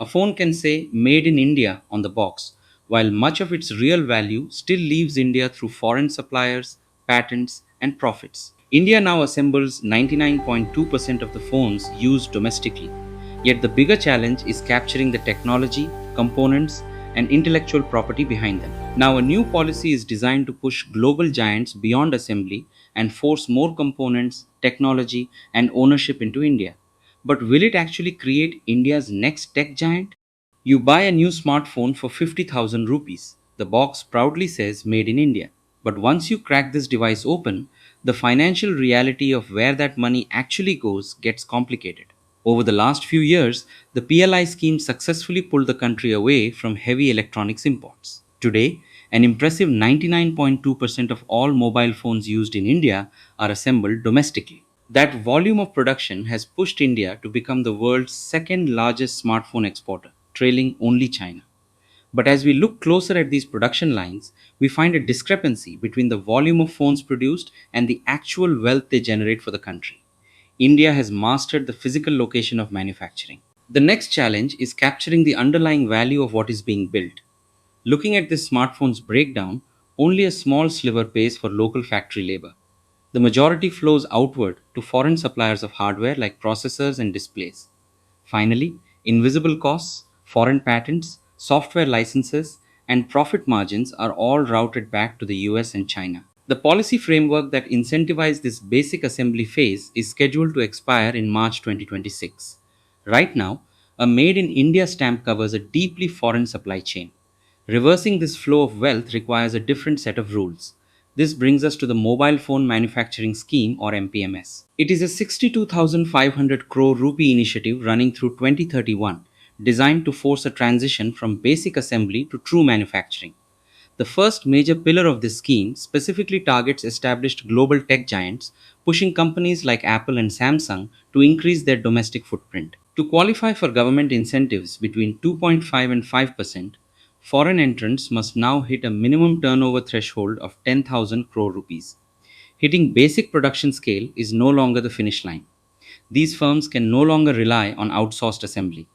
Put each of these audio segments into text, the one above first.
A phone can say made in India on the box, while much of its real value still leaves India through foreign suppliers, patents, and profits. India now assembles 99.2% of the phones used domestically. Yet the bigger challenge is capturing the technology, components, and intellectual property behind them. Now, a new policy is designed to push global giants beyond assembly and force more components, technology, and ownership into India. But will it actually create India's next tech giant? You buy a new smartphone for 50,000 rupees. The box proudly says made in India. But once you crack this device open, the financial reality of where that money actually goes gets complicated. Over the last few years, the PLI scheme successfully pulled the country away from heavy electronics imports. Today, an impressive 99.2% of all mobile phones used in India are assembled domestically. That volume of production has pushed India to become the world's second largest smartphone exporter, trailing only China. But as we look closer at these production lines, we find a discrepancy between the volume of phones produced and the actual wealth they generate for the country. India has mastered the physical location of manufacturing. The next challenge is capturing the underlying value of what is being built. Looking at this smartphone's breakdown, only a small sliver pays for local factory labor. The majority flows outward to foreign suppliers of hardware like processors and displays. Finally, invisible costs, foreign patents, software licenses, and profit margins are all routed back to the US and China. The policy framework that incentivizes this basic assembly phase is scheduled to expire in March 2026. Right now, a Made in India stamp covers a deeply foreign supply chain. Reversing this flow of wealth requires a different set of rules. This brings us to the Mobile Phone Manufacturing Scheme or MPMS. It is a 62,500 crore rupee initiative running through 2031, designed to force a transition from basic assembly to true manufacturing. The first major pillar of this scheme specifically targets established global tech giants, pushing companies like Apple and Samsung to increase their domestic footprint. To qualify for government incentives between 2.5 and 5%, foreign entrants must now hit a minimum turnover threshold of 10,000 crore rupees. Hitting basic production scale is no longer the finish line. These firms can no longer rely on outsourced assembly.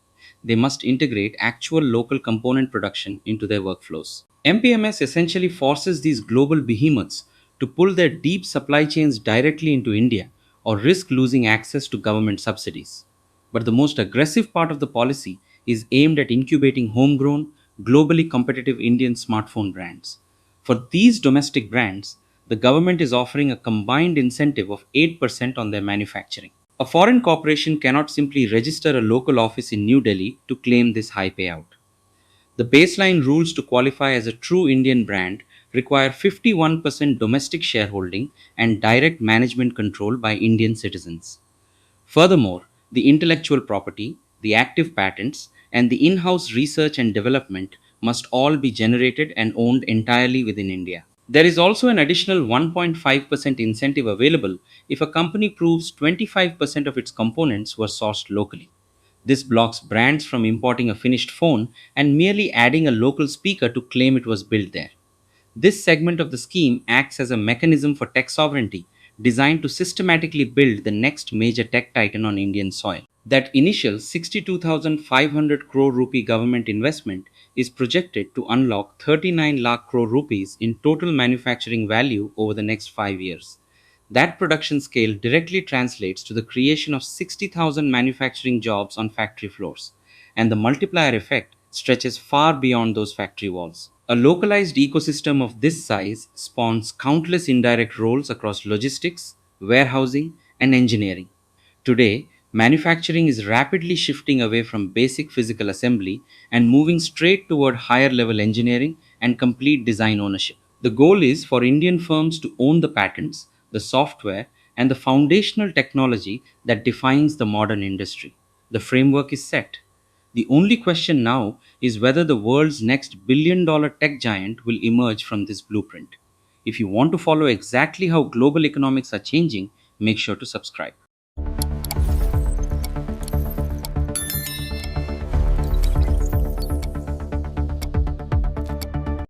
They must integrate actual local component production into their workflows. MPMS essentially forces these global behemoths to pull their deep supply chains directly into India or risk losing access to government subsidies. But the most aggressive part of the policy is aimed at incubating homegrown, globally competitive Indian smartphone brands. For these domestic brands, the government is offering a combined incentive of 8% on their manufacturing. A foreign corporation cannot simply register a local office in New Delhi to claim this high payout. The baseline rules to qualify as a true Indian brand require 51% domestic shareholding and direct management control by Indian citizens. Furthermore, the intellectual property, the active patents, and the in house research and development must all be generated and owned entirely within India. There is also an additional 1.5% incentive available if a company proves 25% of its components were sourced locally. This blocks brands from importing a finished phone and merely adding a local speaker to claim it was built there. This segment of the scheme acts as a mechanism for tech sovereignty, designed to systematically build the next major tech titan on Indian soil. That initial 62,500 crore rupee government investment is projected to unlock 39 lakh crore rupees in total manufacturing value over the next 5 years. That production scale directly translates to the creation of 60,000 manufacturing jobs on factory floors, and the multiplier effect stretches far beyond those factory walls. A localized ecosystem of this size spawns countless indirect roles across logistics, warehousing, and engineering. Today, manufacturing is rapidly shifting away from basic physical assembly and moving straight toward higher level engineering and complete design ownership. The goal is for Indian firms to own the patents, the software, and the foundational technology that defines the modern industry. The framework is set. The only question now is whether the world's next billion-dollar tech giant will emerge from this blueprint. If you want to follow exactly how global economics are changing, make sure to subscribe.